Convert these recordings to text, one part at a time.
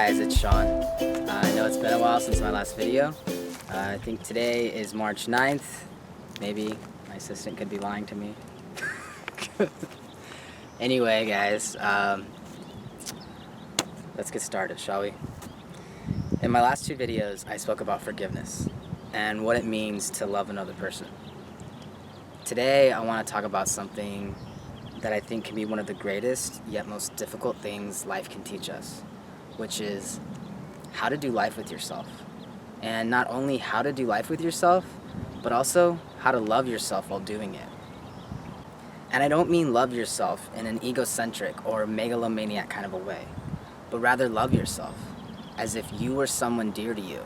guys, it's Shawn. I know it's been a while since my last video. I think today is March 9th. Maybe my assistant could be lying to me. Anyway, guys, let's get started, shall we? In my last two videos, I spoke about forgiveness and what it means to love another person. Today, I want to talk about something that I think can be one of the greatest yet most difficult things life can teach us, which is how to do life with yourself. And not only how to do life with yourself, but also how to love yourself while doing it. And I don't mean love yourself in an egocentric or megalomaniac kind of a way, but rather love yourself as if you were someone dear to you,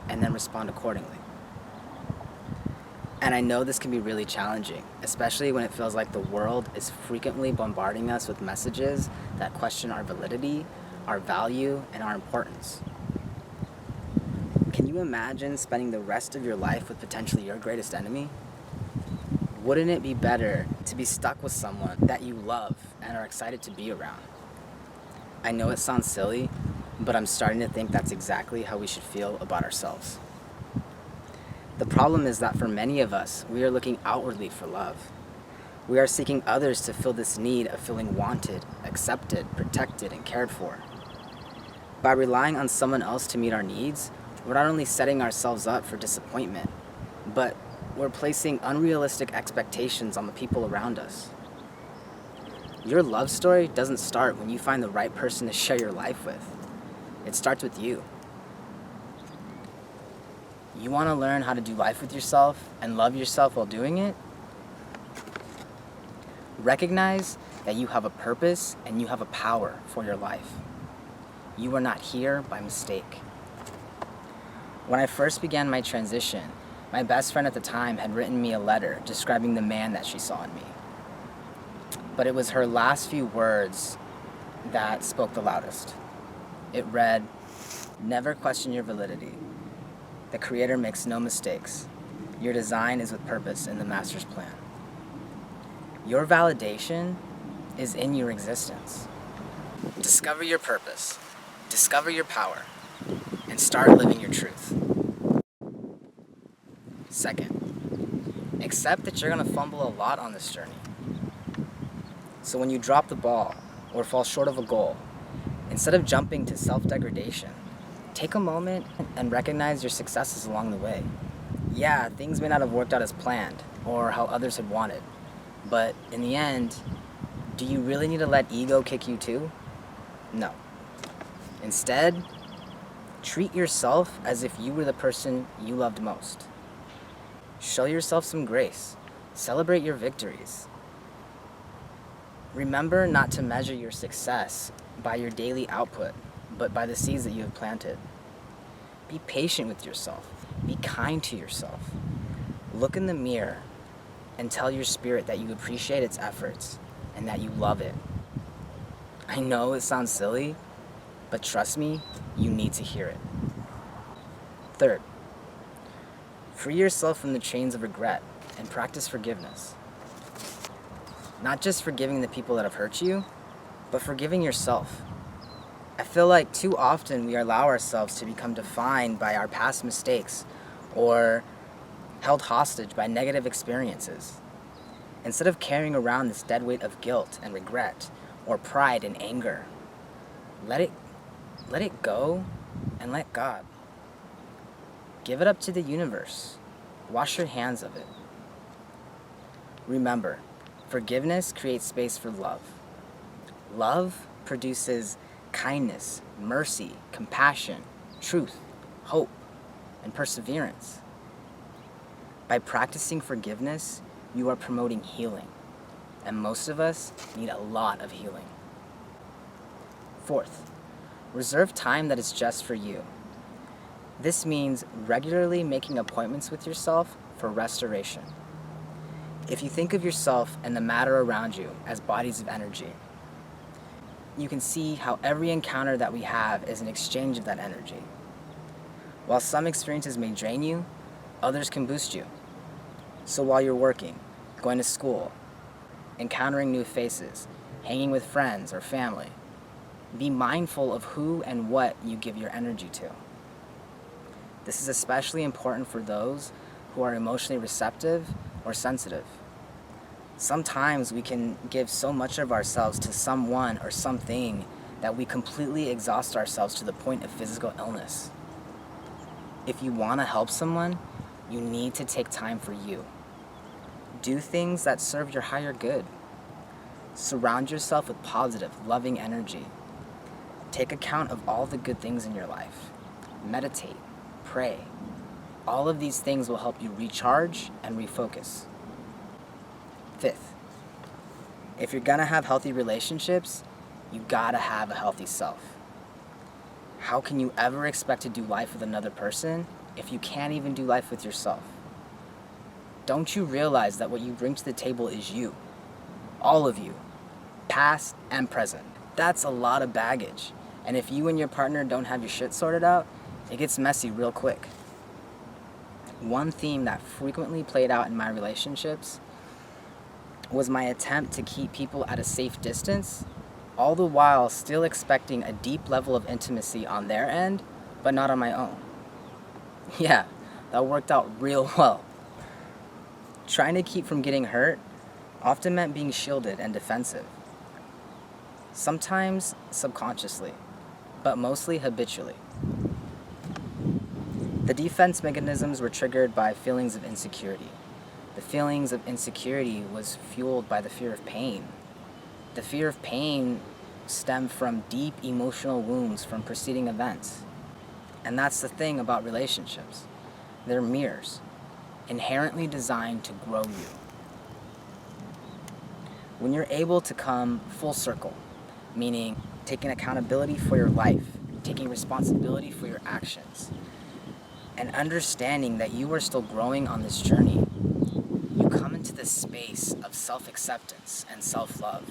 and then respond accordingly. And I know this can be really challenging, especially when it feels like the world is frequently bombarding us with messages that question our validity, our value, and our importance. Can you imagine spending the rest of your life with potentially your greatest enemy? Wouldn't it be better to be stuck with someone that you love and are excited to be around? I know it sounds silly, but I'm starting to think that's exactly how we should feel about ourselves. The problem is that for many of us, we are looking outwardly for love. We are seeking others to fill this need of feeling wanted, accepted, protected, and cared for. By relying on someone else to meet our needs, we're not only setting ourselves up for disappointment, but we're placing unrealistic expectations on the people around us. Your love story doesn't start when you find the right person to share your life with. It starts with you. You want to learn how to do life with yourself and love yourself while doing it? Recognize that you have a purpose and you have a power for your life. You are not here by mistake. When I first began my transition, my best friend at the time had written me a letter describing the man that she saw in me. But it was her last few words that spoke the loudest. It read, "Never question your validity. The Creator makes no mistakes. Your design is with purpose in the Master's plan." Your validation is in your existence. Discover your purpose, discover your power, and start living your truth. Second, accept that you're going to fumble a lot on this journey. So when you drop the ball or fall short of a goal, instead of jumping to self-degradation, take a moment and recognize your successes along the way. Yeah, things may not have worked out as planned or how others had wanted, but in the end, do you really need to let ego kick you too? No. Instead, treat yourself as if you were the person you loved most. Show yourself some grace. Celebrate your victories. Remember not to measure your success by your daily output, but by the seeds that you have planted. Be patient with yourself. Be kind to yourself. Look in the mirror and tell your spirit that you appreciate its efforts and that you love it. I know it sounds silly, but trust me, you need to hear it. Third, free yourself from the chains of regret and practice forgiveness. Not just forgiving the people that have hurt you, but forgiving yourself. I feel like too often we allow ourselves to become defined by our past mistakes or held hostage by negative experiences. Instead of carrying around this dead weight of guilt and regret or pride and anger, let it go and let God. Give it up to the universe. Wash your hands of it. Remember, forgiveness creates space for love. Love produces kindness, mercy, compassion, truth, hope, and perseverance. By practicing forgiveness, you are promoting healing, and most of us need a lot of healing. Fourth, reserve time that is just for you. This means regularly making appointments with yourself for restoration. If you think of yourself and the matter around you as bodies of energy, you can see how every encounter that we have is an exchange of that energy. While some experiences may drain you, others can boost you. So while you're working, going to school, encountering new faces, hanging with friends or family, Be mindful of who and what you give your energy to. This is especially important for those who are emotionally receptive or sensitive. Sometimes we can give so much of ourselves to someone or something that we completely exhaust ourselves to the point of physical illness. If you want to help someone, you need to take time for you. Do things that serve your higher good. Surround yourself with positive, loving energy. Take account of all the good things in your life. Meditate, pray. All of these things will help you recharge and refocus. Fifth, if you're gonna have healthy relationships, you gotta have a healthy self. How can you ever expect to do life with another person if you can't even do life with yourself? Don't you realize that what you bring to the table is you? All of you, past and present. That's a lot of baggage. And if you and your partner don't have your shit sorted out, it gets messy real quick. One theme that frequently played out in my relationships was my attempt to keep people at a safe distance, all the while still expecting a deep level of intimacy on their end, but not on my own. Yeah, that worked out real well. Trying to keep from getting hurt often meant being shielded and defensive. Sometimes subconsciously, but mostly habitually. The defense mechanisms were triggered by feelings of insecurity. The feelings of insecurity was fueled by the fear of pain. The fear of pain stemmed from deep emotional wounds from preceding events. And that's the thing about relationships. They're mirrors, inherently designed to grow you. When you're able to come full circle, meaning taking accountability for your life, taking responsibility for your actions, and understanding that you are still growing on this journey, you come into this space of self-acceptance and self-love.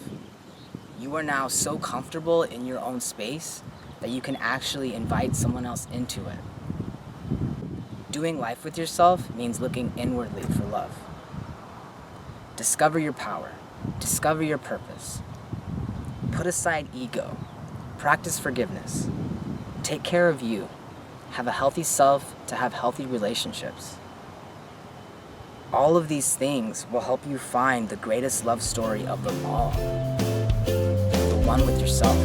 You are now so comfortable in your own space that you can actually invite someone else into it. Doing life with yourself means looking inwardly for love. Discover your power. Discover your purpose. Put aside ego. Practice forgiveness. Take care of you. Have a healthy self to have healthy relationships. All of these things will help you find the greatest love story of them all. The one with yourself.